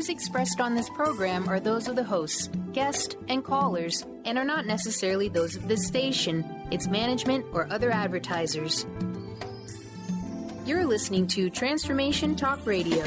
views expressed on this program are those of the hosts, guests, and callers, and are not necessarily those of this station, its management, or other advertisers. You're listening to Transformation Talk Radio.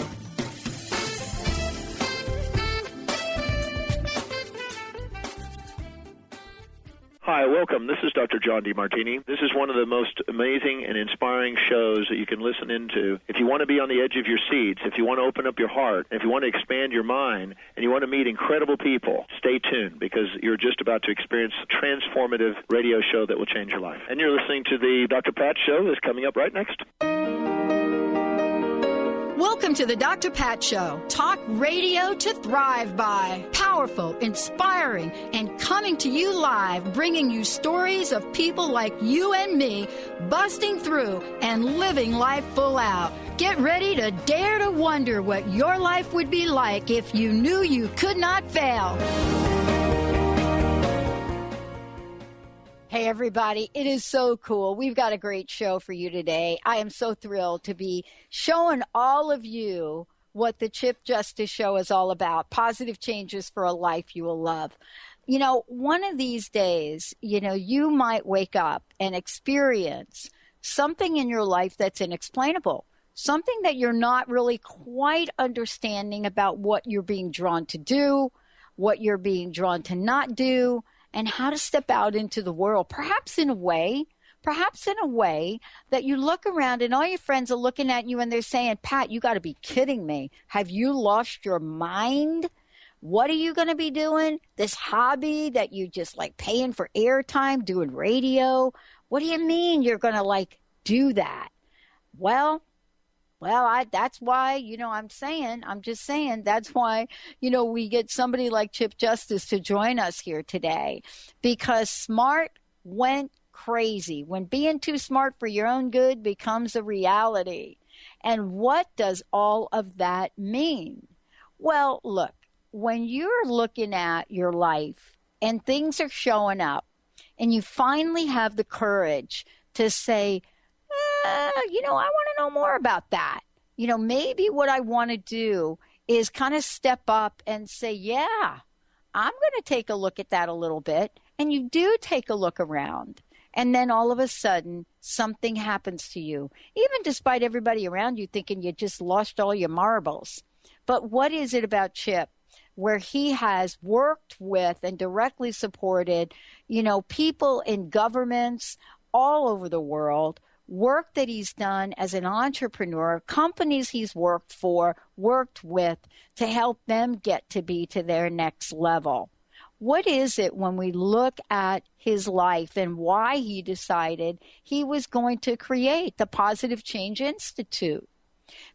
Hi, welcome. This is Dr. John DeMartini. This is one of the most amazing and inspiring shows that you can listen into. If you want to be on the edge of your seats, if you want to open up your heart, if you want to expand your mind, and you want to meet incredible people, stay tuned because you're just about to experience a transformative radio show that will change your life. And you're listening to the Dr. Pat Show that's coming up right next. Welcome to the Dr. Pat Show. Talk radio to thrive by. Powerful, inspiring, and coming to you live, bringing you stories of people like you and me, busting through and living life full out. Get ready to dare to wonder what your life would be like if you knew you could not fail. Hey, everybody. It is so cool. We've got a great show for you today. I am so thrilled to be showing all of you what the Chip Justice Show is all about. Positive changes for a life you will love. You know, one of these days, you might wake up and experience something in your life that's inexplainable, something that you're not really quite understanding about what you're being drawn to do, what you're being drawn to not do, and how to step out into the world, perhaps in a way that you look around and all your friends are looking at you and they're saying, Pat, you got to be kidding me. Have you lost your mind? What are you going to be doing? This hobby that you just like paying for airtime, doing radio? What do you mean you're going to do that? Well, that's why, I'm just saying, that's why, we get somebody like Chip Justice to join us here today, because smart went crazy when being too smart for your own good becomes a reality. And what does all of that mean? Well, look, when you're looking at your life and things are showing up and you finally have the courage to say, I want to know more about that. Maybe what I want to do is kind of step up and say, yeah, I'm going to take a look at that a little bit. And you do take a look around. And then all of a sudden, something happens to you, even despite everybody around you thinking you just lost all your marbles. But what is it about Chip where he has worked with and directly supported, people in governments all over the world, work that he's done as an entrepreneur, companies he's worked with to help them get to be to their next level. What is it when we look at his life and why he decided he was going to create the Positive Change Institute?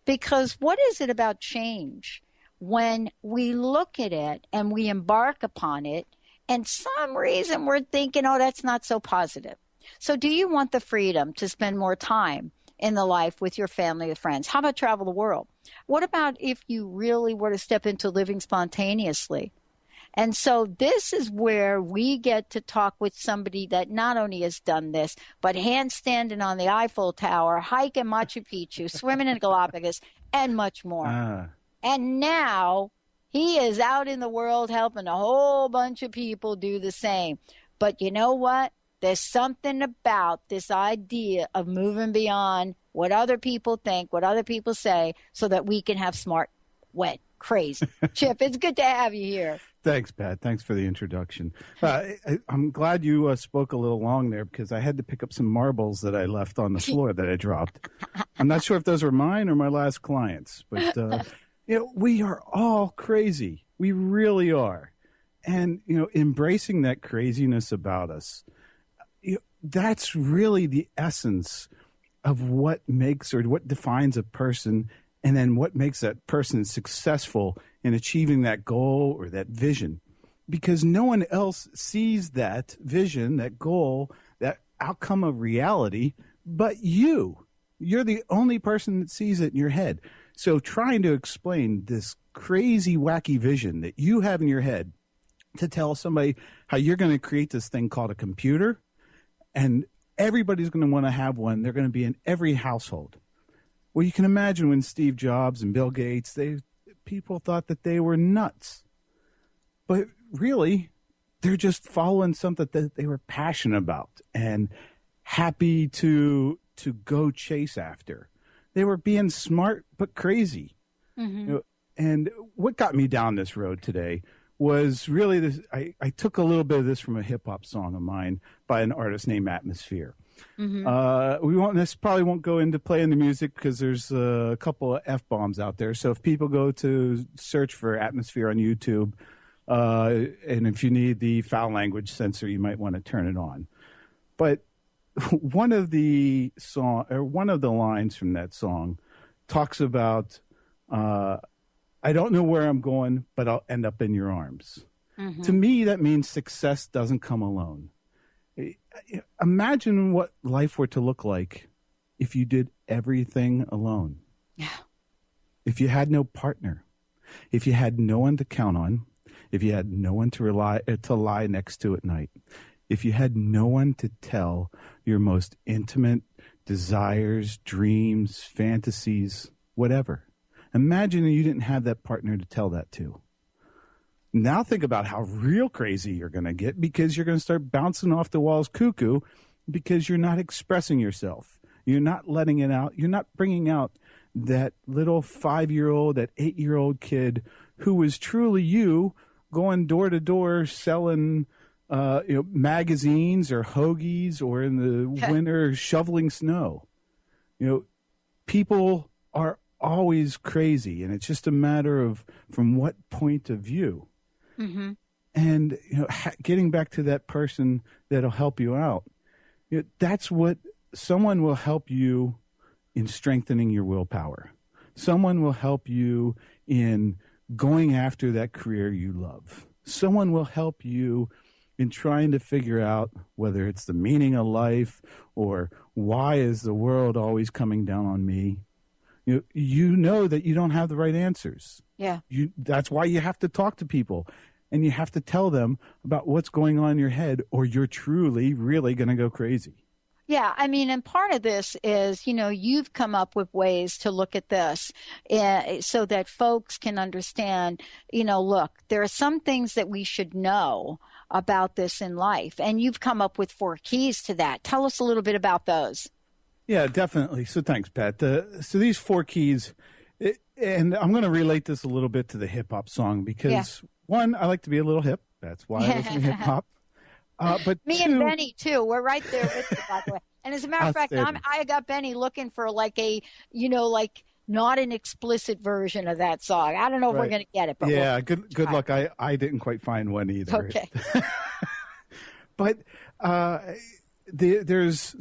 Because what is it about change when we look at it and we embark upon it and some reason we're thinking, oh, that's not so positive? So do you want the freedom to spend more time in the life with your family or friends? How about travel the world? What about if you really were to step into living spontaneously? And so this is where we get to talk with somebody that not only has done this, but handstanding on the Eiffel Tower, hiking Machu Picchu, swimming in Galapagos, and much more. And now he is out in the world helping a whole bunch of people do the same. But you know what? There's something about this idea of moving beyond what other people think, what other people say, so that we can have smart, went crazy. Chip, it's good to have you here. Thanks, Pat. Thanks for the introduction. I'm glad you spoke a little long there because I had to pick up some marbles that I left on the floor that I dropped. I'm not sure if those were mine or my last clients, but we are all crazy. We really are. And, embracing that craziness about us, that's really the essence of what makes or what defines a person, and then what makes that person successful in achieving that goal or that vision. Because no one else sees that vision, that goal, that outcome of reality, but you. You're the only person that sees it in your head. So trying to explain this crazy, wacky vision that you have in your head to tell somebody how you're going to create this thing called a computer, and everybody's going to want to have one. They're going to be in every household. Well, you can imagine when Steve Jobs and Bill Gates, people thought that they were nuts. But really, they're just following something that they were passionate about and happy to go chase after. They were being smart but crazy. Mm-hmm. You know, and what got me down this road today was really this. I took a little bit of this from a hip hop song of mine by an artist named Atmosphere. Mm-hmm. This probably won't go into playing the music because there's a couple of F-bombs out there. So if people go to search for Atmosphere on YouTube, and if you need the foul language censor, you might want to turn it on. But one of the lines from that song talks about, I don't know where I'm going, but I'll end up in your arms. Mm-hmm. To me, that means success doesn't come alone. Imagine what life were to look like if you did everything alone. Yeah. If you had no partner, if you had no one to count on, if you had no one to lie next to at night, if you had no one to tell your most intimate desires, dreams, fantasies, whatever. Imagine you didn't have that partner to tell that to. Now think about how real crazy you're going to get, because you're going to start bouncing off the walls cuckoo because you're not expressing yourself. You're not letting it out. You're not bringing out that little 5-year-old, that 8-year-old kid who was truly you, going door to door selling magazines or hoagies, or in the winter shoveling snow. People are always crazy, and it's just a matter of from what point of view. Mm-hmm. And getting back to that person that'll help you out, that's what someone will help you in strengthening your willpower. Someone will help you in going after that career you love. Someone will help you in trying to figure out whether it's the meaning of life or why is the world always coming down on me. You know that you don't have the right answers. Yeah. That's why you have to talk to people, and you have to tell them about what's going on in your head, or you're truly, really going to go crazy. Yeah, I mean, and part of this is, you've come up with ways to look at this so that folks can understand, look, there are some things that we should know about this in life, and you've come up with 4 keys to that. Tell us a little bit about those. Yeah, definitely. So thanks, Pat. So these 4 keys, and I'm going to relate this a little bit to the hip-hop song because, one, I like to be a little hip. That's why I listen to hip-hop. But Me and Benny too. We're right there with you, by the way. And as a matter of fact, I got Benny looking for like a, not an explicit version of that song. I don't know if we're going to get it, but yeah, good luck. I didn't quite find one either. Okay. But there's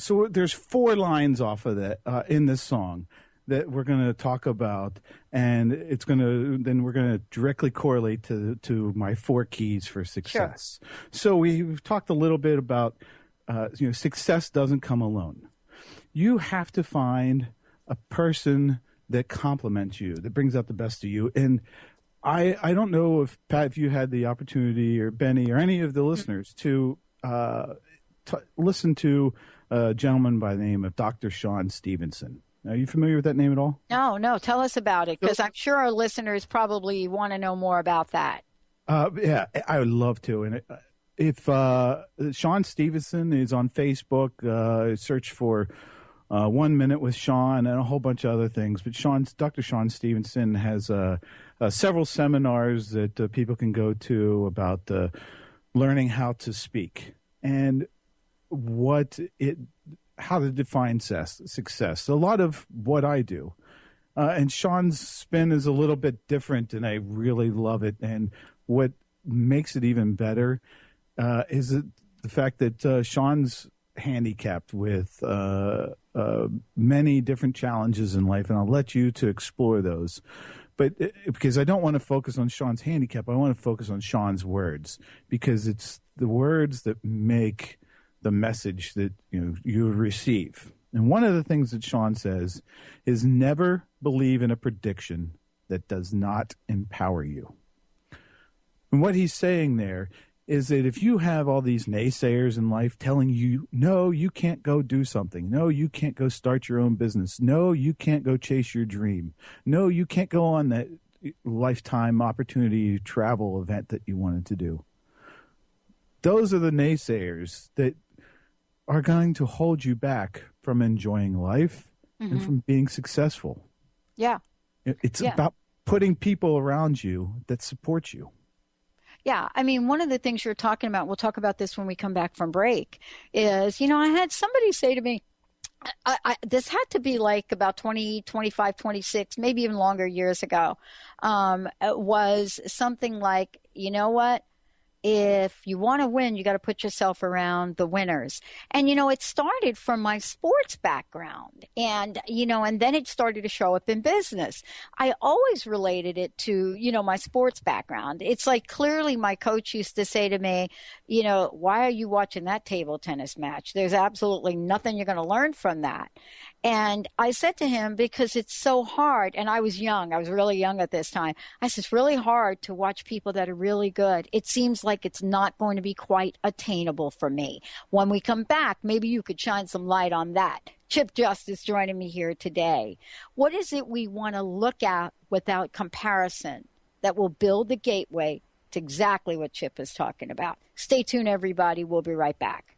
4 lines off of that in this song that we're going to talk about, and we're going to directly correlate to my 4 keys for success. Sure. So we've talked a little bit about success doesn't come alone. You have to find a person that complements you, that brings out the best of you. And I don't know if Pat, if you had the opportunity, or Benny, or any of the listeners to listen to a gentleman by the name of Dr. Sean Stevenson. Are you familiar with that name at all? No. Tell us about it, because I'm sure our listeners probably want to know more about that. Yeah, I would love to. And if Sean Stevenson is on Facebook, search for 1 Minute with Sean and a whole bunch of other things. But Dr. Sean Stevenson has several seminars that people can go to about learning how to speak and how to define success. A lot of what I do. And Sean's spin is a little bit different, and I really love it. And what makes it even better is the fact that Sean's handicapped with many different challenges in life, and I'll let you to explore those. But because I don't want to focus on Sean's handicap, I want to focus on Sean's words, because it's the words that make the message that you receive. And one of the things that Sean says is never believe in a prediction that does not empower you. And what he's saying there is that if you have all these naysayers in life telling you, no, you can't go do something. No, you can't go start your own business. No, you can't go chase your dream. No, you can't go on that lifetime opportunity travel event that you wanted to do. Those are the naysayers that are going to hold you back from enjoying life and from being successful. Yeah. It's about putting people around you that support you. Yeah. I mean, one of the things you're talking about, we'll talk about this when we come back from break, is, I had somebody say to me, this had to be like about 20, 25, 26, maybe even longer years ago. It was something like, you know what? If you want to win, you got to put yourself around the winners. And, it started from my sports background and then it started to show up in business. I always related it to, my sports background. It's like clearly my coach used to say to me, why are you watching that table tennis match? There's absolutely nothing you're going to learn from that. And I said to him, because it's so hard, and I was young, I was really young at this time. I said, it's really hard to watch people that are really good. It seems like it's not going to be quite attainable for me. When we come back, maybe you could shine some light on that. Chip Justice joining me here today. What is it we want to look at without comparison that will build the gateway to exactly what Chip is talking about? Stay tuned, everybody. We'll be right back.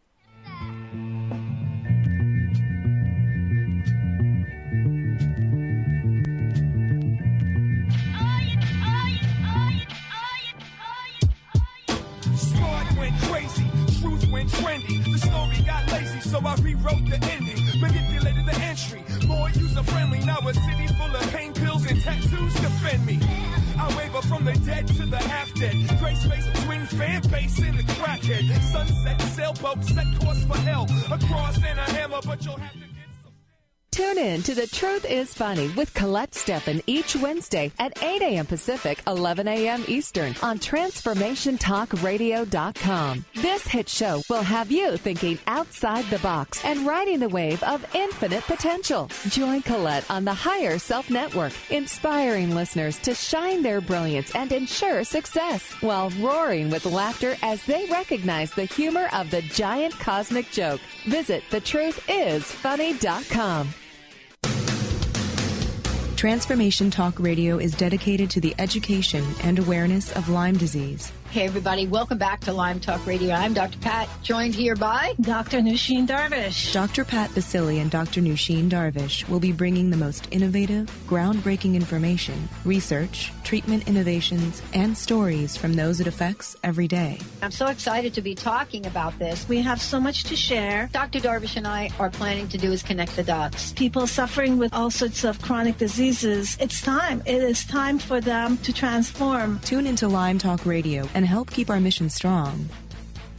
Crazy, truth went trendy. The story got lazy, so I rewrote the ending, manipulated the entry, more user-friendly. Now a city full of pain pills and tattoos defend me. I waver from the dead to the half-dead. Gray space between fan base and the crackhead. Sunset, sailboat, set course for hell. A cross and a hammer, but you'll have to... Tune in to The Truth is Funny with Colette Steffen each Wednesday at 8 a.m. Pacific, 11 a.m. Eastern on TransformationTalkRadio.com. This hit show will have you thinking outside the box and riding the wave of infinite potential. Join Colette on the Higher Self Network, inspiring listeners to shine their brilliance and ensure success while roaring with laughter as they recognize the humor of the giant cosmic joke. Visit thetruthisfunny.com. Transformation Talk Radio is dedicated to the education and awareness of Lyme disease. Hey, everybody. Welcome back to Lyme Talk Radio. I'm Dr. Pat, joined here by Dr. Nusheen Darvish. Dr. Pat Basili and Dr. Nusheen Darvish will be bringing the most innovative, groundbreaking information, research, treatment innovations, and stories from those it affects every day. I'm so excited to be talking about this. We have so much to share. Dr. Darvish and I are planning to do is connect the dots. People suffering with all sorts of chronic diseases, it's time. It is time for them to transform. Tune into Lyme Talk Radio and help keep our mission strong.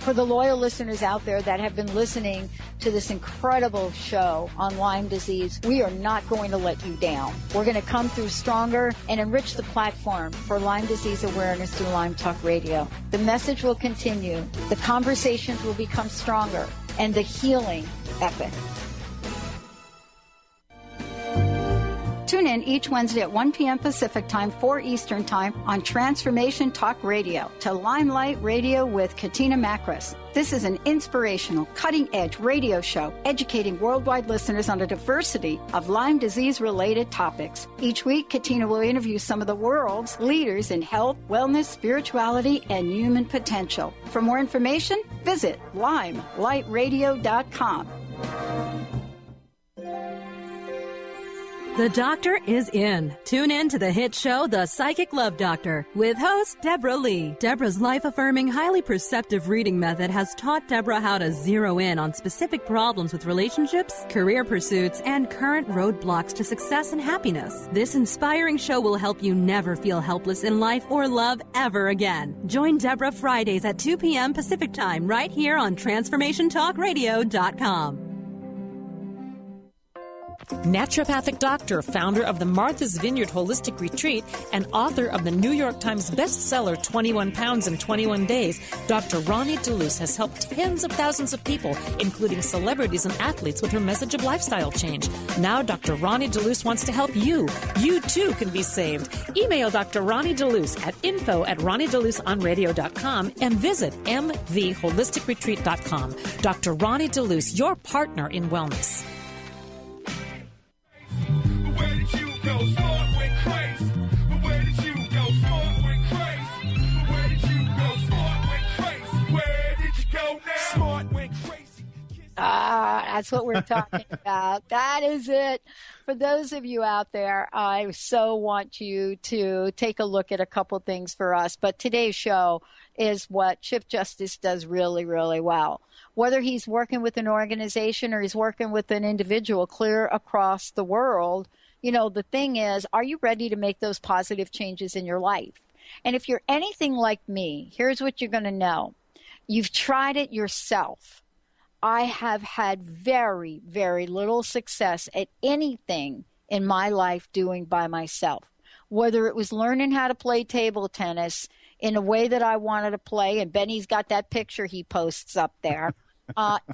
For the loyal listeners out there that have been listening to this incredible show on Lyme disease, we are not going to let you down. We're going to come through stronger and enrich the platform for Lyme disease awareness through Lyme Talk Radio. The message will continue, the conversations will become stronger, and the healing epic. Tune in each Wednesday at 1 p.m. Pacific Time, 4 Eastern Time on Transformation Talk Radio to Limelight Radio with Katina Makris. This is an inspirational, cutting-edge radio show educating worldwide listeners on a diversity of Lyme disease-related topics. Each week, Katina will interview some of the world's leaders in health, wellness, spirituality, and human potential. For more information, visit limelightradio.com. The Doctor is in. Tune in to the hit show, The Psychic Love Doctor, with host Deborah Lee. Deborah's life-affirming, highly perceptive reading method has taught Deborah how to zero in on specific problems with relationships, career pursuits, and current roadblocks to success and happiness. This inspiring show will help you never feel helpless in life or love ever again. Join Deborah Fridays at 2 p.m. Pacific Time right here on TransformationTalkRadio.com. Naturopathic doctor, founder of the Martha's Vineyard Holistic Retreat, and author of the New York Times bestseller 21 Pounds in 21 Days, Dr. Ronnie DeLuce has helped tens of thousands of people, including celebrities and athletes, with her message of lifestyle change. Now Dr. Ronnie DeLuce wants to help you. You too can be saved. Email Dr. Ronnie DeLuce at info@RonnieDeLuceOnRadio.com and visit mtheholisticretreat.com. Dr. Ronnie DeLuce, your partner in wellness. Where did you go? Start went crazy. But where did you That's what we're talking about. That is it. For those of you out there, I so want you to take a look at a couple things for us. But today's show is what Chip Justice does really, really well. Whether he's working with an organization or he's working with an individual clear across the world, you know, the thing is, are you ready to make those positive changes in your life? And if you're anything like me, here's what you're going to know. You've tried it yourself. I have had very, very little success at anything in my life doing by myself. Whether it was learning how to play table tennis in a way that I wanted to play, and Benny's got that picture he posts up there.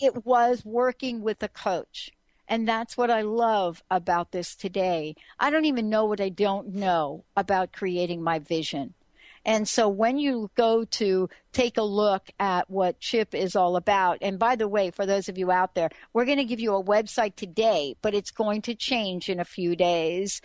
It was working with a coach. And that's what I love about this today. I don't even know what I don't know about creating my vision. And so when you go to take a look at what Chip is all about, and by the way, for those of you out there, we're going to give you a website today, but it's going to change in a few days.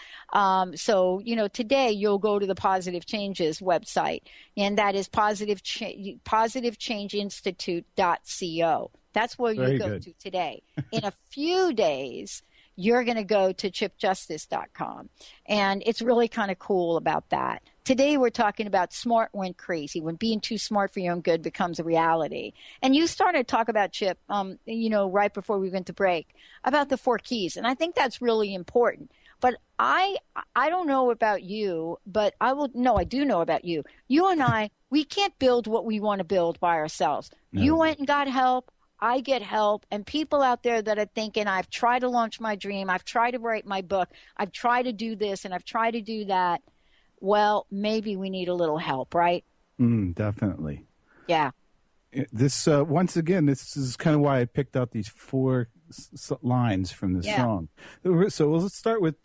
So, you know, today you'll go to the Positive Changes website, and that is positivechangeinstitute.co. That's where you go to today. In a few days, you're going to go to chipjustice.com. And it's really kind of cool about that. Today, we're talking about smart when crazy, when being too smart for your own good becomes a reality. And you started to talk about, Chip, you know, right before we went to break, about the 4 keys. And I think that's really important. But I don't know about you, but I do know about you. You and I, we can't build what we want to build by ourselves. No. You went and got help. I get help, and people out there that are thinking, I've tried to launch my dream, I've tried to write my book, I've tried to do this, and I've tried to do that. Well, maybe we need a little help, right? Definitely. Yeah. This, once again, this is kind of why I picked out these 4 lines from the song. So let's start with,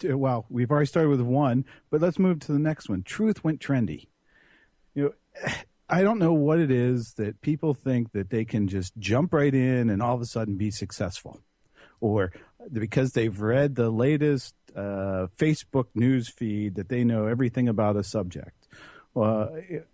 we've already started with 1, but let's move to the next one. Truth went trendy. You know, I don't know what it is that people think that they can just jump right in and all of a sudden be successful, or because they've read the latest Facebook news feed that they know everything about a subject. You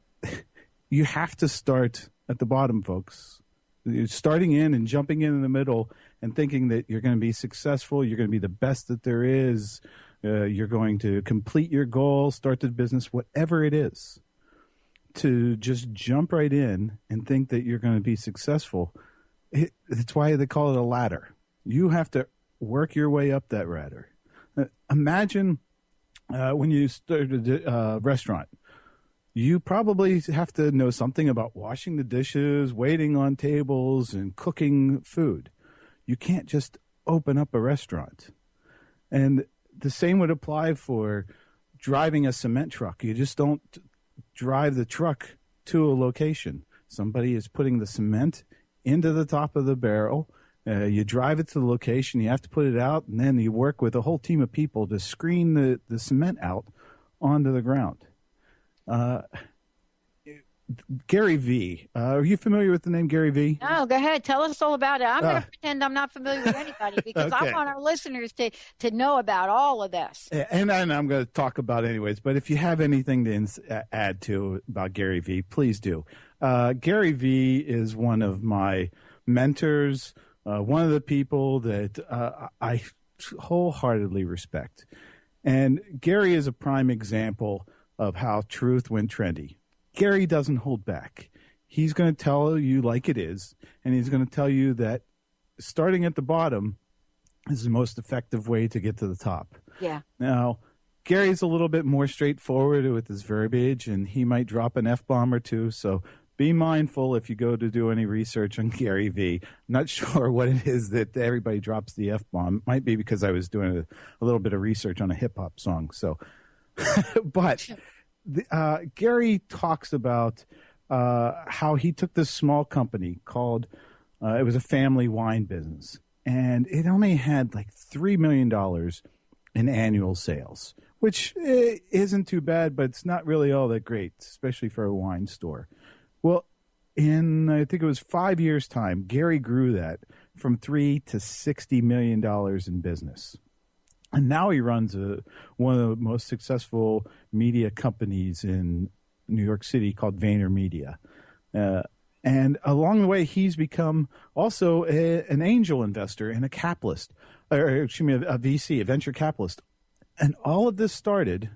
have to start at the bottom, folks. You're starting in and jumping in the middle and thinking that you're going to be successful, you're going to be the best that there is, you're going to complete your goal, start the business, whatever it is. To just jump right in and think that you're going to be successful, it's why they call it a ladder. You have to work your way up that ladder. Imagine when you started a restaurant. You probably have to know something about washing the dishes, waiting on tables, and cooking food. You can't just open up a restaurant. And the same would apply for driving a cement truck. You just don't drive the truck to a location. Somebody is putting the cement into the top of the barrel. You drive it to the location. You have to put it out, and then you work with a whole team of people to screen the cement out onto the ground. Gary Vee. Are you familiar with the name Gary Vee? No, go ahead. Tell us all about it. I'm going to pretend I'm not familiar with anybody because okay. I want our listeners to know about all of this. And I'm going to talk about it anyways, but if you have anything to add to about Gary Vee, please do. Gary Vee is one of my mentors, one of the people that I wholeheartedly respect. And Gary is a prime example of how truth went trendy. Gary doesn't hold back. He's going to tell you like it is, and he's going to tell you that starting at the bottom is the most effective way to get to the top. Yeah. Now, Gary's a little bit more straightforward with his verbiage, and he might drop an F-bomb or two, so be mindful if you go to do any research on Gary Vee. I'm not sure what it is that everybody drops the F-bomb. It might be because I was doing a little bit of research on a hip-hop song. So, but Gary talks about how he took this small company called, it was a family wine business, and it only had like $3 million in annual sales, which isn't too bad, but it's not really all that great, especially for a wine store. Well, in I think it was 5 years' time, Gary grew that from $3 to $60 million in business. And now he runs one of the most successful media companies in New York City called VaynerMedia. And along the way, he's become also an angel investor and a capitalist, or excuse me, a VC, a venture capitalist. And all of this started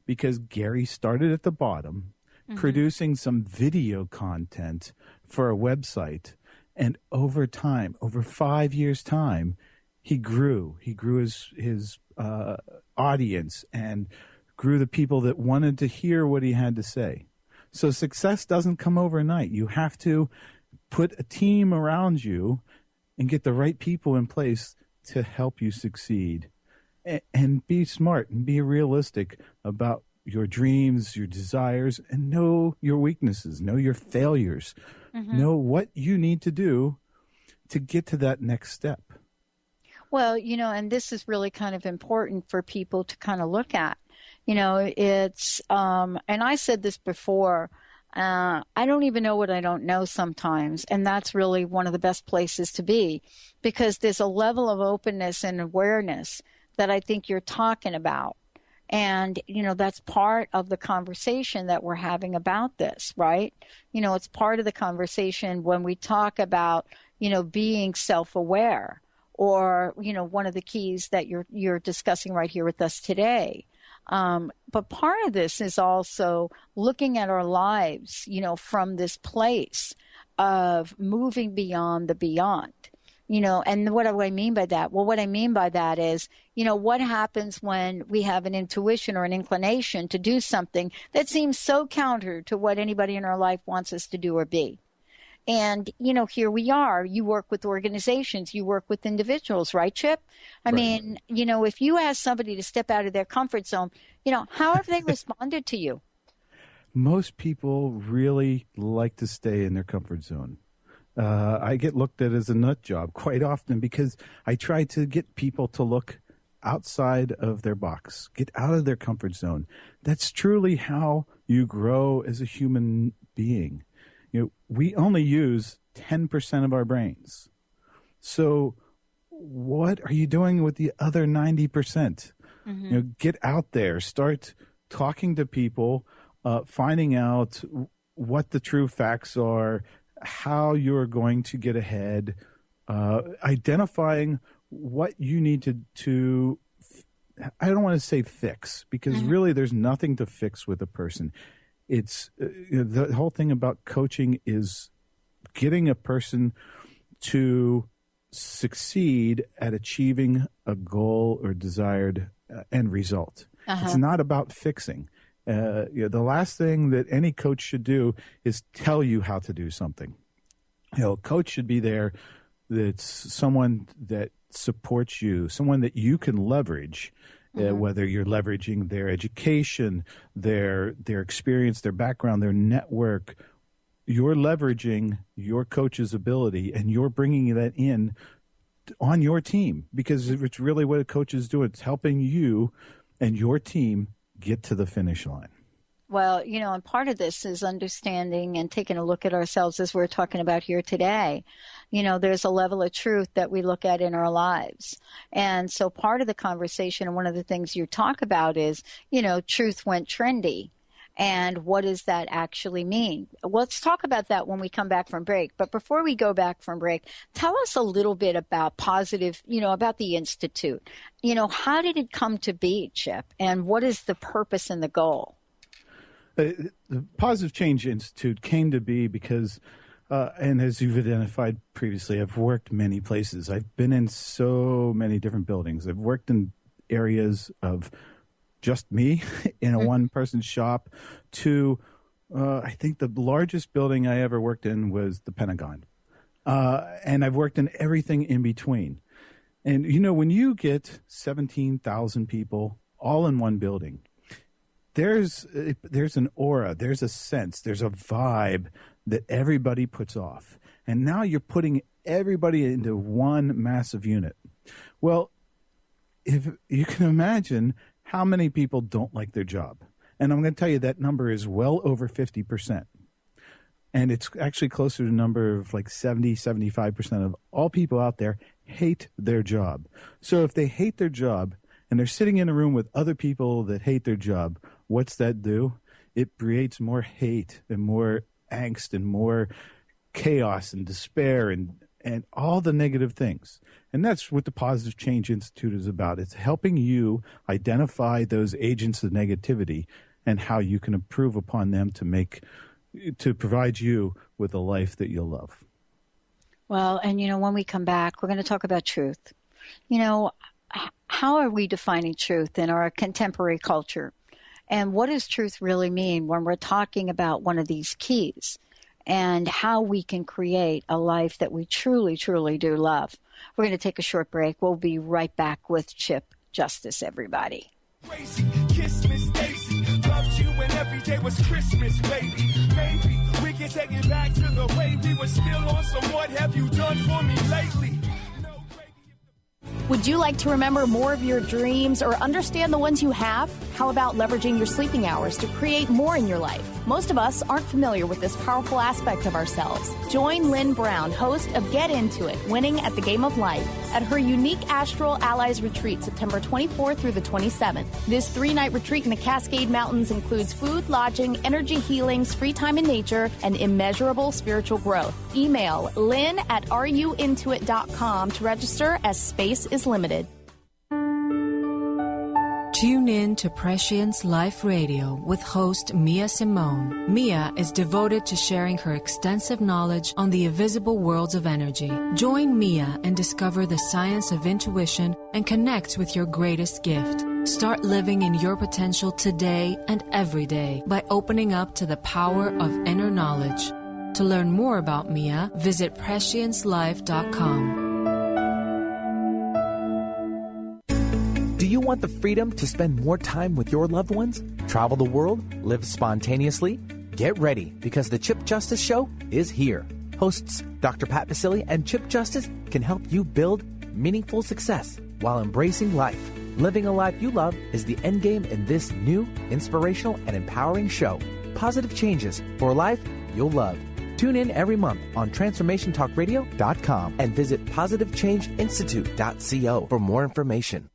because Gary started at the bottom, producing some video content for a website. And over time, over 5 years' time, he grew. He grew his audience and grew the people that wanted to hear what he had to say. So success doesn't come overnight. You have to put a team around you and get the right people in place to help you succeed. And be smart and be realistic about your dreams, your desires, and know your weaknesses, know your failures, know what you need to do to get to that next step. Well, and this is really kind of important for people to kind of look at. It's, and I said this before, I don't even know what I don't know sometimes. And that's really one of the best places to be, because there's a level of openness and awareness that I think you're talking about. And, that's part of the conversation that we're having about this, right? It's part of the conversation when we talk about, being self-aware, or, one of the keys that you're discussing right here with us today. But part of this is also looking at our lives, from this place of moving beyond the beyond. And what do I mean by that? Well, what I mean by that is, what happens when we have an intuition or an inclination to do something that seems so counter to what anybody in our life wants us to do or be. And, here we are. You work with organizations. You work with individuals, right, Chip? I mean, if you ask somebody to step out of their comfort zone, how have they responded to you? Most people really like to stay in their comfort zone. I get looked at as a nut job quite often because I try to get people to look outside of their box, get out of their comfort zone. That's truly how you grow as a human being. We only use 10% of our brains. So what are you doing with the other 90%? Get out there, start talking to people, finding out what the true facts are, how you're going to get ahead, identifying what you need to I don't want to say fix, because really there's nothing to fix with a person. It's the whole thing about coaching is getting a person to succeed at achieving a goal or desired end result. It's not about fixing. The last thing that any coach should do is tell you how to do something. A coach should be there that's someone that supports you, someone that you can leverage, whether you're leveraging their education, their experience, their background, their network. You're leveraging your coach's ability, and you're bringing that in on your team, because it's really what a coach is doing. It's helping you and your team get to the finish line. Well, and part of this is understanding and taking a look at ourselves as we're talking about here today. There's a level of truth that we look at in our lives. And so part of the conversation, and one of the things you talk about is, truth went trendy. And what does that actually mean? Let's talk about that when we come back from break. But before we go back from break, tell us a little bit about positive, about the Institute. How did it come to be, Chip? And what is the purpose and the goal? The Positive Change Institute came to be because, and as you've identified previously, I've worked many places. I've been in so many different buildings. I've worked in areas of just me in a one-person shop to, I think the largest building I ever worked in was the Pentagon. And I've worked in everything in between. And, when you get 17,000 people all in one building, there's an aura, there's a sense, there's a vibe that everybody puts off. And now you're putting everybody into one massive unit. Well, if you can imagine how many people don't like their job. And I'm going to tell you that number is well over 50%. And it's actually closer to a number of like 70, 75% of all people out there hate their job. So if they hate their job and they're sitting in a room with other people that hate their job, what's that do? It creates more hate and more angst and more chaos and despair and all the negative things. And that's what the Positive Change Institute is about. It's helping you identify those agents of negativity and how you can improve upon them to provide you with a life that you'll love. Well, and when we come back, we're going to talk about truth. How are we defining truth in our contemporary culture? And what does truth really mean when we're talking about one of these keys? And how we can create a life that we truly, truly do love. We're going to take a short break. We'll be right back with Chip Justice, everybody. Crazy, kiss Miss Daisy. Loved you when every day was Christmas, baby. Maybe we can take it back to the way we were still on some what have you done for me lately. Would you like to remember more of your dreams or understand the ones you have? How about leveraging your sleeping hours to create more in your life? Most of us aren't familiar with this powerful aspect of ourselves. Join Lynn Brown, host of Get Into It, Winning at the Game of Life, at her unique Astral Allies Retreat, September 24th through the 27th. This 3-night retreat in the Cascade Mountains includes food, lodging, energy healings, free time in nature, and immeasurable spiritual growth. Email lynn@ruintoit.com to register, as space is limited. Tune in to Prescience Life Radio with host Mia Simone. Mia is devoted to sharing her extensive knowledge on the invisible worlds of energy. Join Mia and discover the science of intuition and connect with your greatest gift. Start living in your potential today and every day by opening up to the power of inner knowledge. To learn more about Mia, visit presciencelife.com. Do you want the freedom to spend more time with your loved ones? Travel the world? Live spontaneously? Get ready, because the Chip Justice Show is here. Hosts Dr. Pat Baccili and Chip Justice can help you build meaningful success while embracing life. Living a life you love is the end game in this new, inspirational, and empowering show. Positive changes for a life you'll love. Tune in every month on TransformationTalkRadio.com and visit PositiveChangeInstitute.co for more information.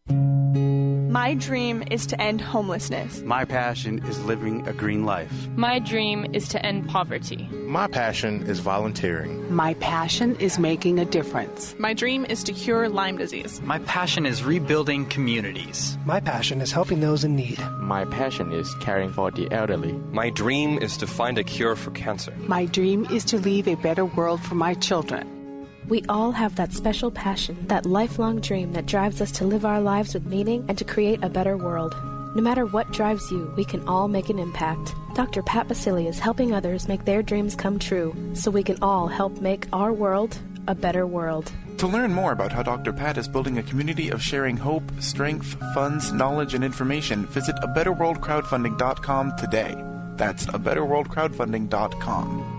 My dream is to end homelessness. My passion is living a green life. My dream is to end poverty. My passion is volunteering. My passion is making a difference. My dream is to cure Lyme disease. My passion is rebuilding communities. My passion is helping those in need. My passion is caring for the elderly. My dream is to find a cure for cancer. My dream is to leave a better world for my children. We all have that special passion, that lifelong dream that drives us to live our lives with meaning and to create a better world. No matter what drives you, we can all make an impact. Dr. Pat Baccili is helping others make their dreams come true, so we can all help make our world a better world. To learn more about how Dr. Pat is building a community of sharing hope, strength, funds, knowledge, and information, visit abetterworldcrowdfunding.com today. That's abetterworldcrowdfunding.com.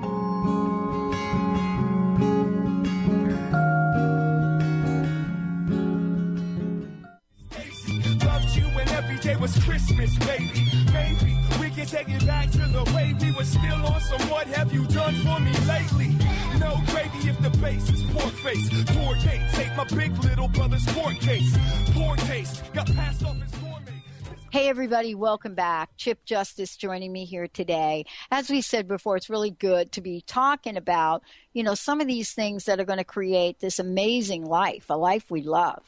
It was Christmas, baby. Maybe we can take it back to the way we were still on some what have you done for me lately. No gravy if the base is pork face. Poor Gates ate my big little brother's court case. Poor taste got passed off as gourmet. Hey, everybody, welcome back. Chip Justice joining me here today. As we said before, it's really good to be talking about, some of these things that are going to create this amazing life, a life we love.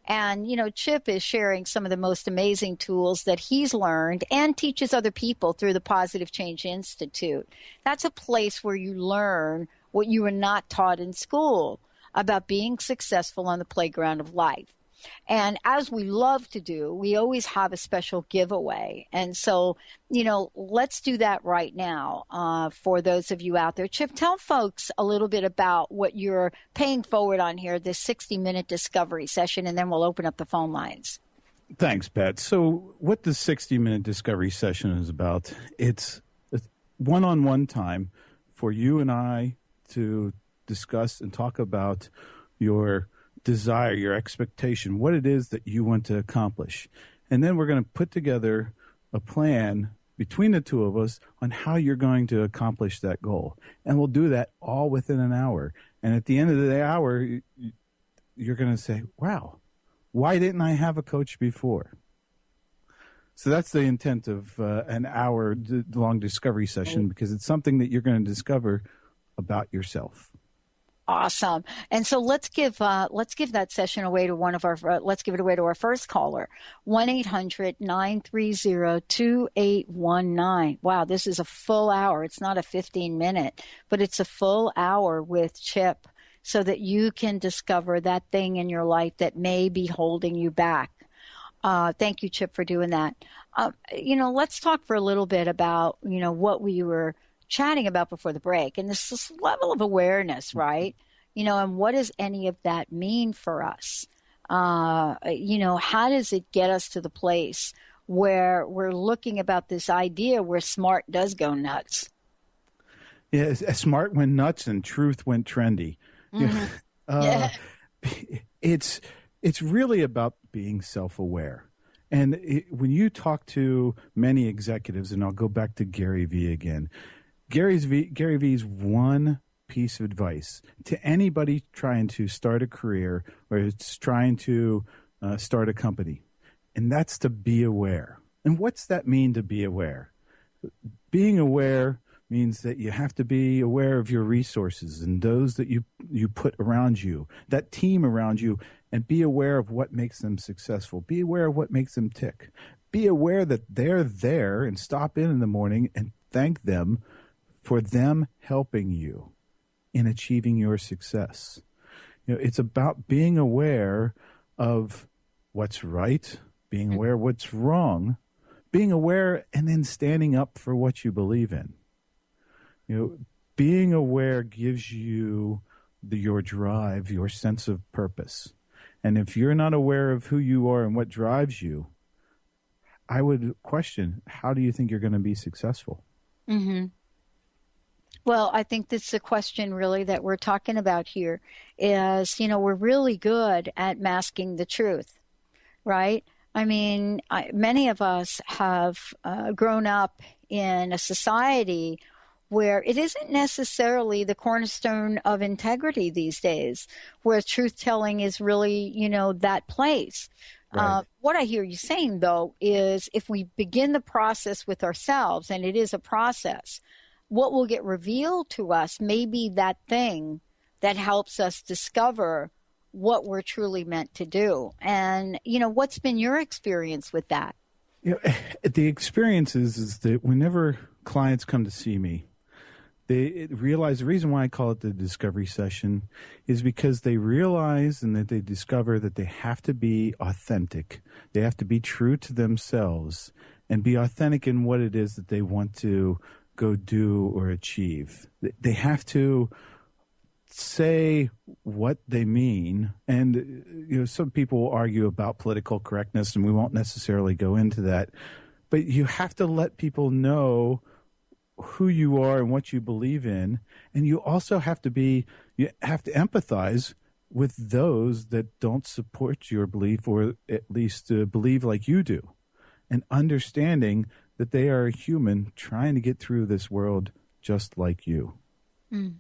And, Chip is sharing some of the most amazing tools that he's learned and teaches other people through the Positive Change Institute. That's a place where you learn what you were not taught in school about being successful on the playground of life. And as we love to do, we always have a special giveaway. And so, let's do that right now for those of you out there. Chip, tell folks a little bit about what you're paying forward on here, this 60-minute discovery session, and then we'll open up the phone lines. Thanks, Pat. So what the 60-minute discovery session is about, it's one-on-one time for you and I to discuss and talk about your desire, your expectation, what it is that you want to accomplish. And then we're going to put together a plan between the two of us on how you're going to accomplish that goal. And we'll do that all within an hour. And at the end of the hour, you're going to say, wow, why didn't I have a coach before? So that's the intent of an hour-long discovery session, because it's something that you're going to discover about yourself. Awesome. And so let's give that session away to let's give it away to our first caller, 1-800-930-2819. Wow, this is a full hour. It's not a 15-minute, but it's a full hour with Chip so that you can discover that thing in your life that may be holding you back. Thank you, Chip, for doing that. Let's talk for a little bit about, what we were chatting about before the break, and this level of awareness, right? And what does any of that mean for us? How does it get us to the place where we're looking about this idea where smart does go nuts? Yeah, smart went nuts and truth went trendy. Mm-hmm. It's really about being self-aware. And when you talk to many executives, and I'll go back to Gary Vee again, Gary Vee's one piece of advice to anybody trying to start a career or it's trying to start a company, and that's to be aware. And what's that mean, to be aware? Being aware means that you have to be aware of your resources and those that you put around you, that team around you, and be aware of what makes them successful. Be aware of what makes them tick. Be aware that they're there, and stop in the morning and thank them for them helping you in achieving your success. It's about being aware of what's right, being aware of what's wrong, being aware and then standing up for what you believe in. Being aware gives you your drive, your sense of purpose. And if you're not aware of who you are and what drives you, I would question, how do you think you're going to be successful? Mm-hmm. Well, I think that's the question really that we're talking about here is, we're really good at masking the truth, right? I mean, many of us have grown up in a society where it isn't necessarily the cornerstone of integrity these days, where truth-telling is really, that place. Right. What I hear you saying, though, is if we begin the process with ourselves, and it is a process, what will get revealed to us may be that thing that helps us discover what we're truly meant to do. And, what's been your experience with that? The experience is that whenever clients come to see me, they realize the reason why I call it the discovery session is because they realize and that they discover that they have to be authentic. They have to be true to themselves and be authentic in what it is that they want to go do or achieve. They have to say what they mean. And, some people will argue about political correctness, and we won't necessarily go into that. But you have to let people know who you are and what you believe in. And you also have to empathize with those that don't support your belief, or at least believe like you do, and understanding that they are a human trying to get through this world just like you. Mm.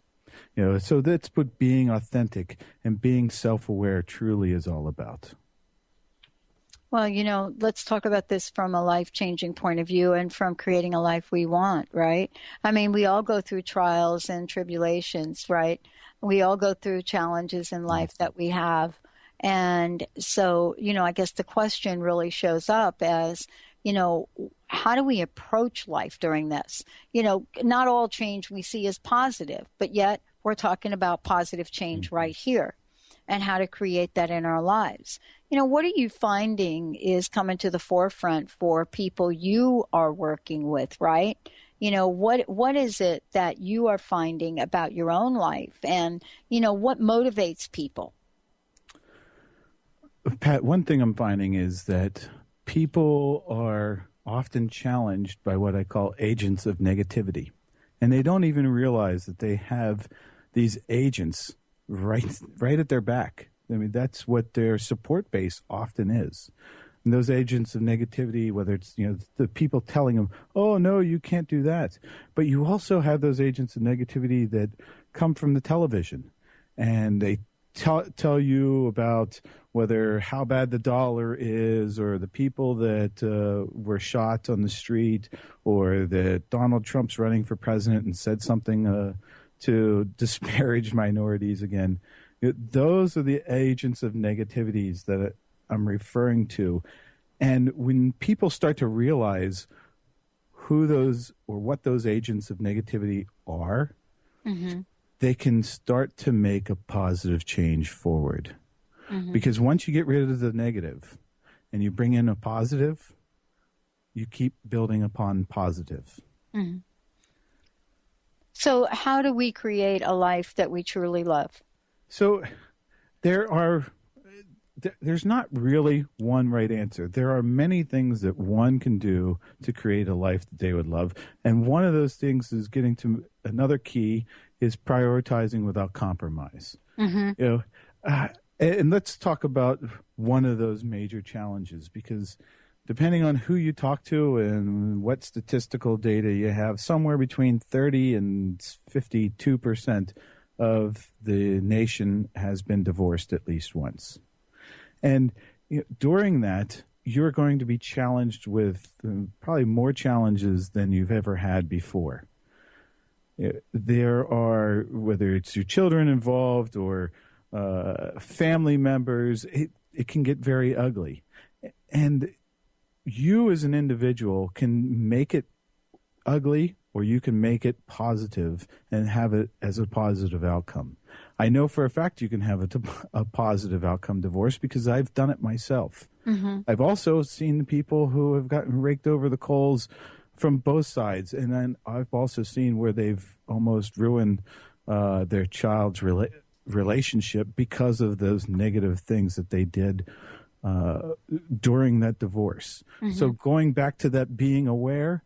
So that's what being authentic and being self-aware truly is all about. Well, let's talk about this from a life-changing point of view and from creating a life we want, right? I mean, we all go through trials and tribulations, right? We all go through challenges in life that we have. And so, I guess the question really shows up as, how do we approach life during this? Not all change we see is positive, but yet we're talking about positive change right here and how to create that in our lives. What are you finding is coming to the forefront for people you are working with, right? What is it that you are finding about your own life, and, what motivates people? Pat, one thing I'm finding is that people are often challenged by what I call agents of negativity. And they don't even realize that they have these agents right at their back. I mean, that's what their support base often is. And those agents of negativity, whether it's, the people telling them, oh, no, you can't do that. But you also have those agents of negativity that come from the television. And they tell you about how bad the dollar is, or the people that were shot on the street, or that Donald Trump's running for president and said something to disparage minorities again. Those are the agents of negativities that I'm referring to. And when people start to realize who those or what those agents of negativity are, they can start to make a positive change forward. Because once you get rid of the negative and you bring in a positive, you keep building upon positive. So how do we create a life that we truly love? So there's not really one right answer. There are many things that one can do to create a life that they would love. And one of those things is getting to another key is prioritizing without compromise. And let's talk about one of those major challenges, because depending on who you talk to and what statistical data you have, somewhere between 30 and 52% of the nation has been divorced at least once. And during that, you're going to be challenged with probably more challenges than you've ever had before. There are, whether it's your children involved or family members, it can get very ugly. And you as an individual can make it ugly, or you can make it positive and have it as a positive outcome. I know for a fact you can have a positive outcome divorce because I've done it myself. I've also seen people who have gotten raked over the coals from both sides. And then I've also seen where they've almost ruined their child's relationship because of those negative things that they did during that divorce. So going back to that being aware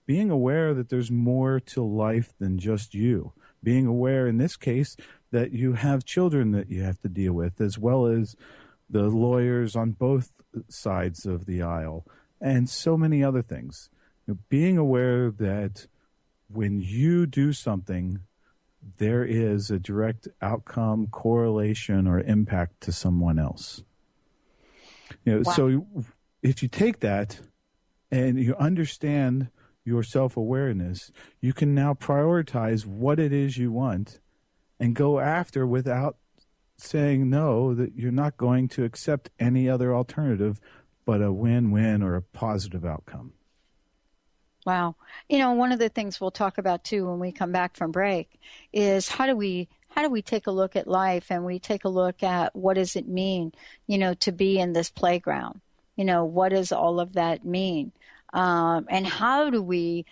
that there's more to life than just you. Being aware in this case that you have children that you have to deal with, as well as the lawyers on both sides of the aisle, and so many other things. Being aware that when you do something, there is a direct outcome, correlation, or impact to someone else. Wow. So if you take that and you understand your self-awareness, you can now prioritize what it is you want and go after without saying no, that you're not going to accept any other alternative but a win-win or a positive outcome. Wow. One of the things we'll talk about too when we come back from break is how do we take a look at life, and we take a look at what does it mean, to be in this playground? What does all of that mean? And how do we,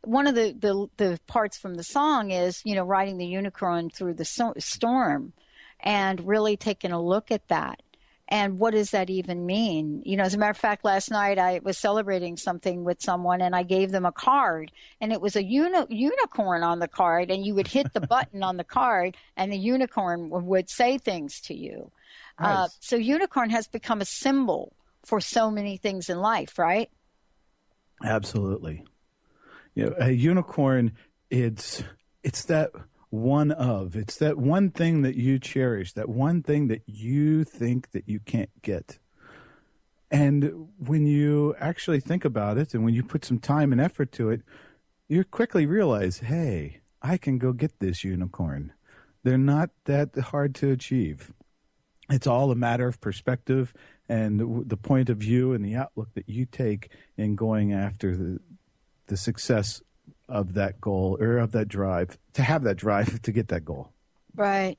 one of the parts from the song is, riding the unicorn through the storm and really taking a look at that. And what does that even mean? As a matter of fact, last night I was celebrating something with someone and I gave them a card, and it was a unicorn on the card, and you would hit the button on the card and the unicorn would say things to you. Nice. So unicorn has become a symbol for so many things in life, right? Absolutely. A unicorn, it's that it's that one thing that you cherish, that one thing that you think that you can't get. And when you actually think about it, and when you put some time and effort to it, you quickly realize, hey, I can go get this unicorn. They're not that hard to achieve. It's all a matter of perspective and the point of view and the outlook that you take in going after the success of that goal, or of that drive, to have that drive to get that goal. Right.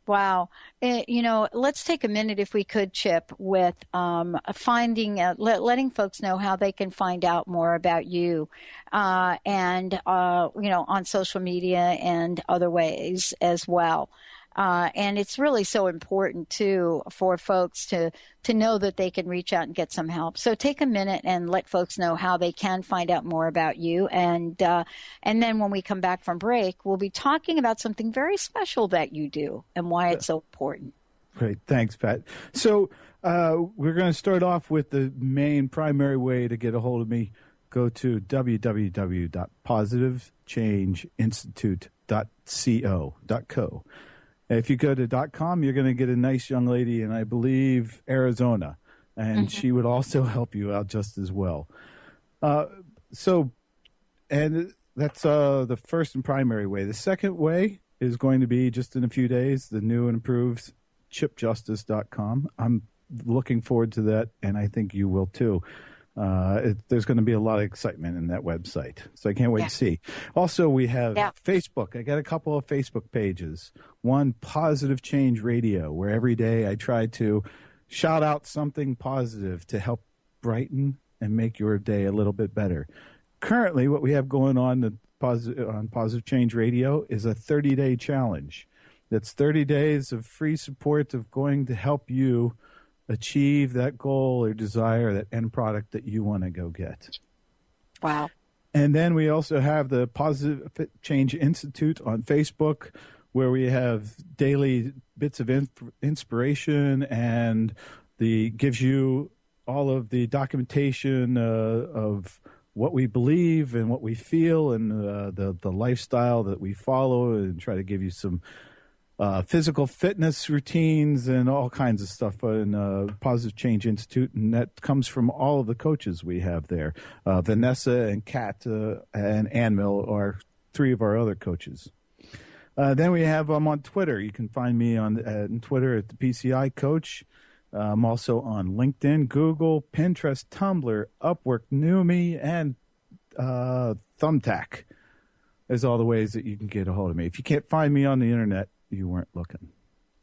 Wow. Let's take a minute, if we could, Chip, with letting folks know how they can find out more about you, and on social media and other ways as well. And it's really so important, too, for folks to know that they can reach out and get some help. So take a minute and let folks know how they can find out more about you. And then when we come back from break, we'll be talking about something very special that you do and why it's so important. Great. Thanks, Pat. So we're going to start off with the main primary way to get a hold of me. Go to www.positivechangeinstitute.co. If you go to .com, you're going to get a nice young lady in, I believe, Arizona, and she would also help you out just as well. And That's the first and primary way. The second way is going to be just in a few days, the new and improved chipjustice.com. I'm looking forward to that, and I think you will too. There's going to be a lot of excitement in that website, so I can't wait to see. Also, we have Facebook. I got a couple of Facebook pages. One, Positive Change Radio, where every day I try to shout out something positive to help brighten and make your day a little bit better. Currently, what we have going on on Positive Change Radio is a 30-day challenge. That's 30 days of free support of going to help you achieve that goal or desire, that end product that you want to go get. Wow. And then we also have the Positive Change Institute on Facebook, where we have daily bits of inspiration and gives you all of the documentation of what we believe and what we feel and the lifestyle that we follow, and try to give you some physical fitness routines and all kinds of stuff in Positive Change Institute. And that comes from all of the coaches we have there. Vanessa and Kat and Anmil are three of our other coaches. Then we have on Twitter. You can find me on Twitter at the PCI Coach. I'm also on LinkedIn, Google, Pinterest, Tumblr, Upwork, Numi, and Thumbtack. There's all the ways that you can get a hold of me. If you can't find me on the internet, you weren't looking.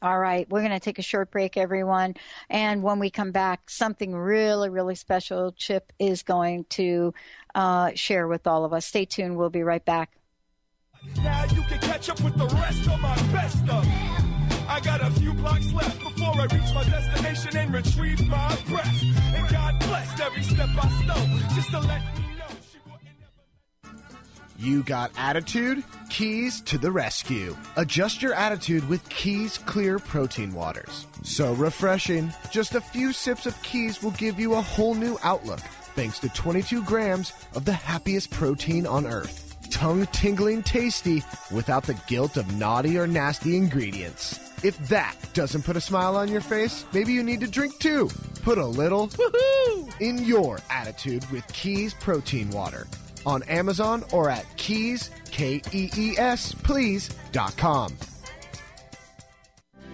All right. We're going to take a short break, everyone. And when we come back, something really, really special Chip is going to share with all of us. Stay tuned. We'll be right back. Now you can catch up with the rest of my best stuff. I got a few blocks left before I reach my destination and retrieve my breath. And God blessed every step I stole just to let me know. You got attitude? Keys to the rescue. Adjust your attitude with Keys Clear Protein Waters. So refreshing. Just a few sips of Keys will give you a whole new outlook, thanks to 22 grams of the happiest protein on earth. Tongue-tingling tasty without the guilt of naughty or nasty ingredients. If that doesn't put a smile on your face, maybe you need to drink too. Put a little woohoo in your attitude with Keys Protein Water. On Amazon or at Keys, Kees, please.com.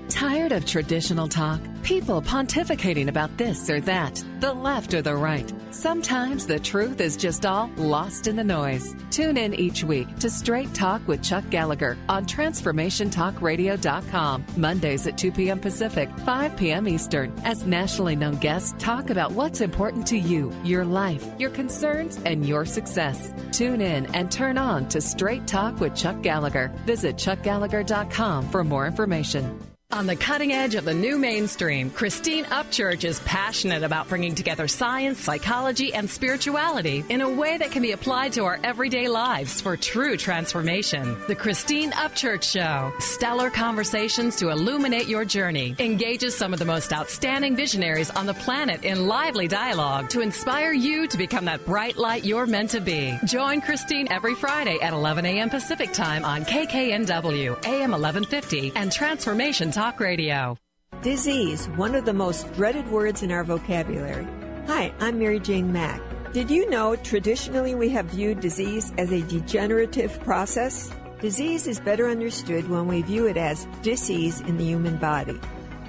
Tired of traditional talk? People pontificating about this or that, the left or the right. Sometimes the truth is just all lost in the noise. Tune in each week to Straight Talk with Chuck Gallagher on TransformationTalkRadio.com, Mondays at 2 p.m. Pacific, 5 p.m. Eastern, as nationally known guests talk about what's important to you, your life, your concerns, and your success. Tune in and turn on to Straight Talk with Chuck Gallagher. Visit ChuckGallagher.com for more information. On the cutting edge of the new mainstream, Christine Upchurch is passionate about bringing together science, psychology, and spirituality in a way that can be applied to our everyday lives for true transformation. The Christine Upchurch Show, stellar conversations to illuminate your journey, engages some of the most outstanding visionaries on the planet in lively dialogue to inspire you to become that bright light you're meant to be. Join Christine every Friday at 11 a.m. Pacific Time on KKNW, AM 1150, and Transformation Talk Radio. Disease, one of the most dreaded words in our vocabulary. Hi, I'm Mary Jane Mack. Did you know traditionally we have viewed disease as a degenerative process? Disease is better understood when we view it as dis-ease in the human body.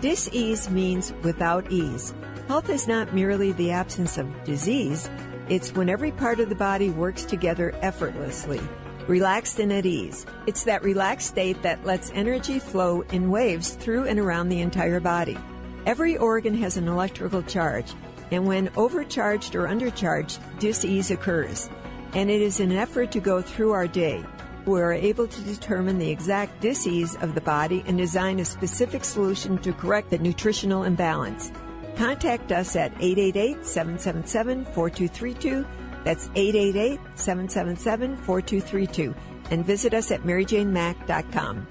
Dis-ease means without ease. Health is not merely the absence of disease, it's when every part of the body works together effortlessly, relaxed and at ease. It's that relaxed state that lets energy flow in waves through and around the entire body. Every organ has an electrical charge, and when overcharged or undercharged, dis-ease occurs. And it is an effort to go through our day. We are able to determine the exact dis-ease of the body and design a specific solution to correct the nutritional imbalance. Contact us at 888-777-4232. That's 888-777-4232. And visit us at MaryJaneMack.com.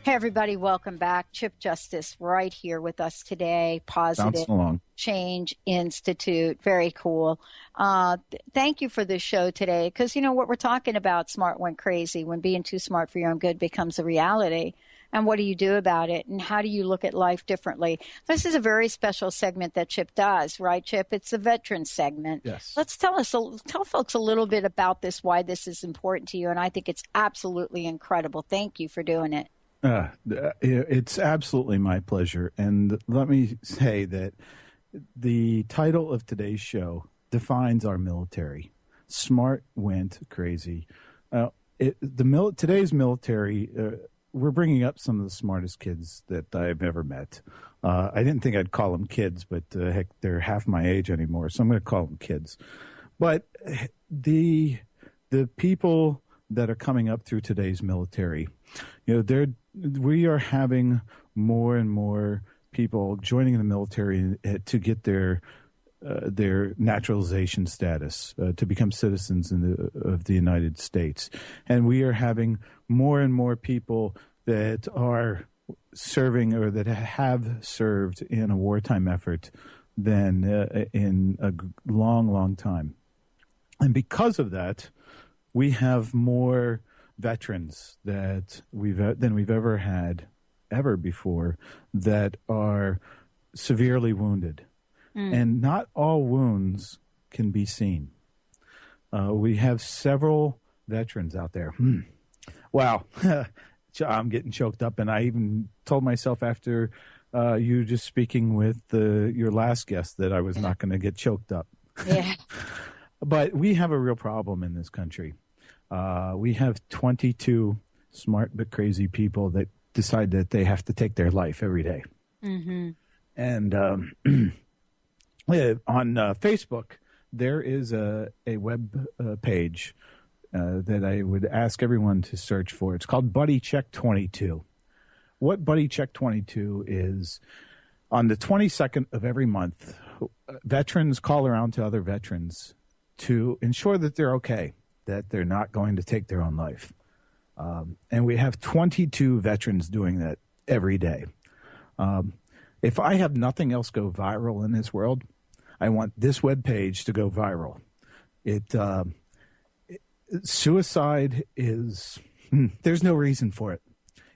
Hey, everybody, welcome back. Chip Justice right here with us today. Positive Change Institute. Very cool. Thank you for this show today, because, you know, what we're talking about, smart went crazy, when being too smart for your own good becomes a reality. And what do you do about it? And how do you look at life differently? This is a very special segment that Chip does, right, Chip? It's the veteran segment. Yes. Let's tell folks a little bit about this, why this is important to you. And I think it's absolutely incredible. Thank you for doing it. It's absolutely my pleasure. And let me say that the title of today's show defines our military. Smart went crazy. Today's military, we're bringing up some of the smartest kids that I've ever met. I didn't think I'd call them kids, but heck, they're half my age anymore, so I'm going to call them kids. But the people that are coming up through today's military, you know, we are having more and more people joining the military to get their naturalization status, to become citizens of the United States. And we are having more and more people that are serving or that have served in a wartime effort than in a long, long time. And because of that, we have more veterans than we've ever had before that are severely wounded. And not all wounds can be seen. We have several veterans out there. Wow. I'm getting choked up. And I even told myself after you just speaking with your last guest that I was not going to get choked up. Yeah. But we have a real problem in this country. We have 22 smart but crazy people that decide that they have to take their life every day. Mm-hmm. And on Facebook, there is a web page that I would ask everyone to search for. It's called Buddy Check 22. What Buddy Check 22 is, on the 22nd of every month, veterans call around to other veterans to ensure that they're okay, that they're not going to take their own life. And we have 22 veterans doing that every day. If I have nothing else go viral in this world, I want this webpage to go viral. Suicide is, there's no reason for it.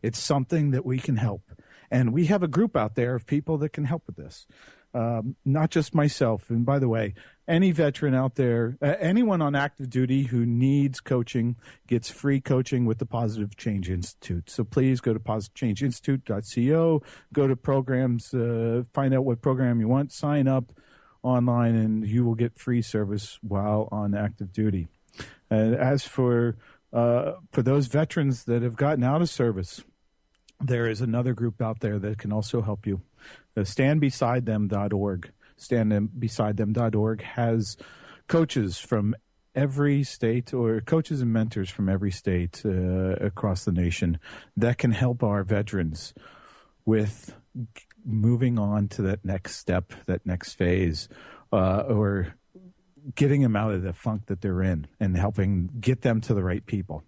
It's something that we can help. And we have a group out there of people that can help with this. Not just myself. And by the way, any veteran out there, anyone on active duty who needs coaching gets free coaching with the Positive Change Institute. So please go to positivechangeinstitute.co, go to programs, find out what program you want, sign up online, and you will get free service while on active duty. As for those veterans that have gotten out of service, there is another group out there that can also help you. StandBesideThem.org. StandBesideThem.org has coaches from every state, or coaches and mentors from every state across the nation that can help our veterans with moving on to that next step, that next phase, or getting them out of the funk that they're in and helping get them to the right people.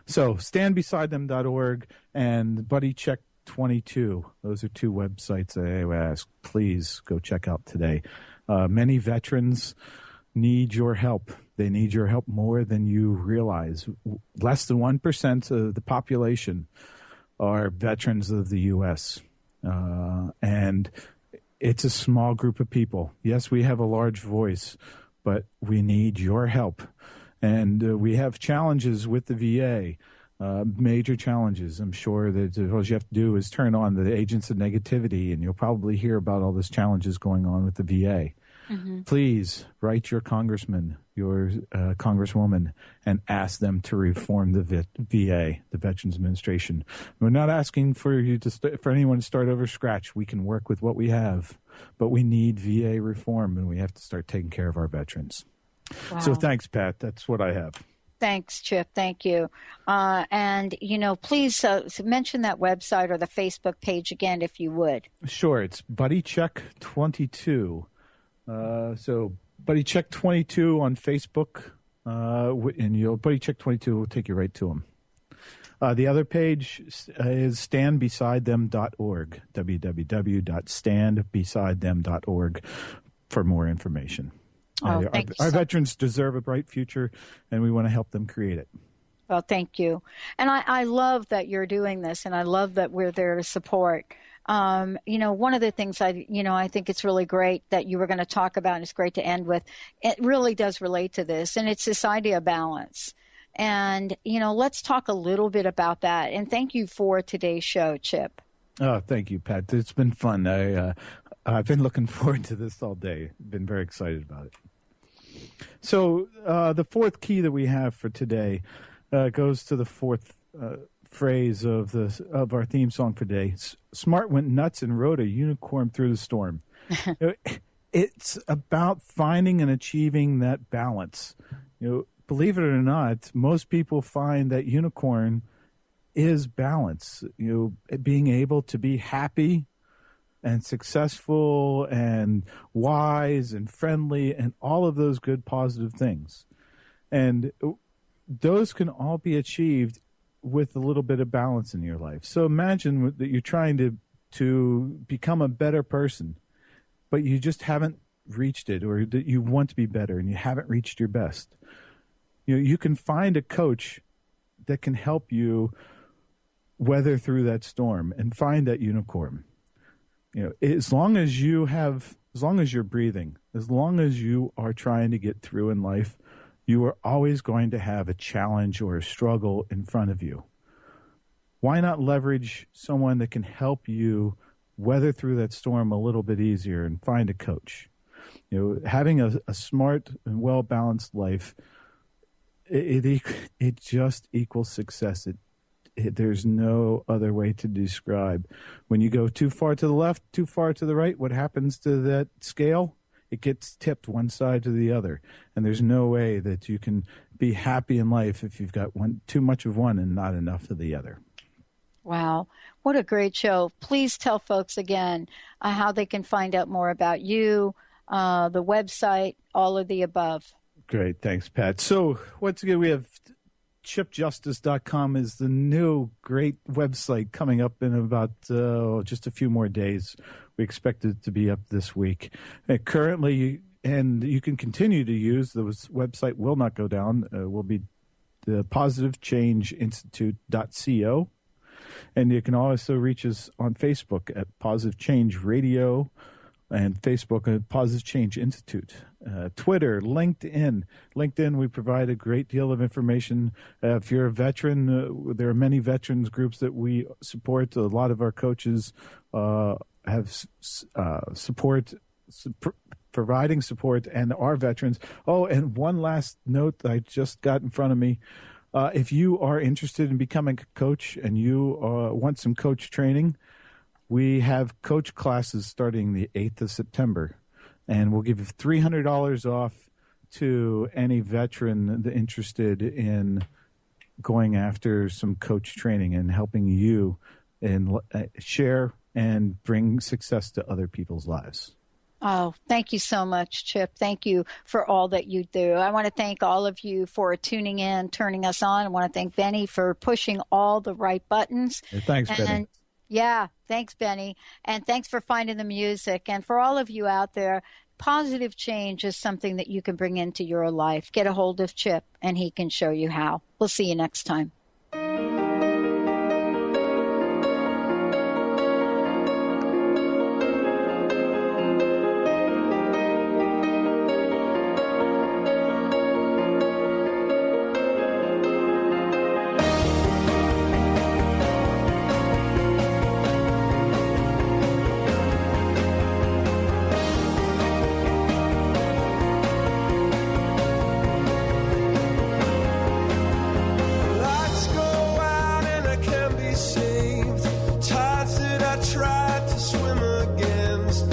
So StandBesideThem.org and BuddyCheck22. Those are two websites I would ask, please go check out today. Many veterans need your help. They need your help more than you realize. Less than 1% of the population are veterans of the U.S. And it's a small group of people. Yes, we have a large voice, but we need your help. And we have challenges with the VA. Major challenges. I'm sure that all you have to do is turn on the Agents of Negativity, and you'll probably hear about all those challenges going on with the VA. Mm-hmm. Please write your congressman, your congresswoman, and ask them to reform the VA, the Veterans Administration. We're not asking for you for anyone to start over scratch. We can work with what we have, but we need VA reform, and we have to start taking care of our veterans. Wow. So thanks, Pat. That's what I have. Thanks, Chip. Thank you. And, please mention that website or the Facebook page again, if you would. Sure. It's BuddyCheck22. So BuddyCheck22 on Facebook, and BuddyCheck22 will take you right to them. The other page is standbesidethem.org, www.standbesidethem.org for more information. Our veterans deserve a bright future, and we want to help them create it. Well, thank you. And I love that you're doing this, and I love that we're there to support. One of the things I think it's really great that you were going to talk about, and it's great to end with, it really does relate to this, and it's this idea of balance. And, let's talk a little bit about that. And thank you for today's show, Chip. Oh, thank you, Pat. It's been fun. I've been looking forward to this all day. Been very excited about it. So the fourth key that we have for today goes to the fourth phrase of our theme song for today. Smart went nuts and rode a unicorn through the storm. It's about finding and achieving that balance. Believe it or not, most people find that unicorn is balance. Being able to be happy and successful and wise and friendly and all of those good positive things. And those can all be achieved with a little bit of balance in your life. So imagine that you're trying to become a better person, but you just haven't reached it, or that you want to be better and you haven't reached your best. You can find a coach that can help you weather through that storm and find that unicorn. As long as you're breathing, as long as you are trying to get through in life, you are always going to have a challenge or a struggle in front of you. Why not leverage someone that can help you weather through that storm a little bit easier and find a coach? Having a smart and well-balanced life, it just equals success. There's no other way to describe. When you go too far to the left, too far to the right, what happens to that scale? It gets tipped one side to the other. And there's no way that you can be happy in life if you've got too much of one and not enough of the other. Wow. What a great show. Please tell folks again how they can find out more about you, the website, all of the above. Great. Thanks, Pat. So once again, we have chipjustice.com is the new great website coming up in about just a few more days. We expect it to be up this week. Currently, and you can continue to use, the website will not go down, will be the positivechangeinstitute.co. And you can also reach us on Facebook at Positive Change Radio and Facebook at Positive Change Institute. Twitter, LinkedIn. LinkedIn, we provide a great deal of information. If you're a veteran, there are many veterans groups that we support. A lot of our coaches have providing support and are veterans. Oh, and one last note that I just got in front of me. If you are interested in becoming a coach and you want some coach training, we have coach classes starting the 8th of September, and we'll give you $300 off to any veteran interested in going after some coach training and helping you and share and bring success to other people's lives. Oh, thank you so much, Chip. Thank you for all that you do. I want to thank all of you for tuning in, turning us on. I want to thank Benny for pushing all the right buttons. Thanks, Benny. Yeah, thanks, Benny. And thanks for finding the music. And for all of you out there, positive change is something that you can bring into your life. Get a hold of Chip, and he can show you how. We'll see you next time. Tides that I tried to swim against.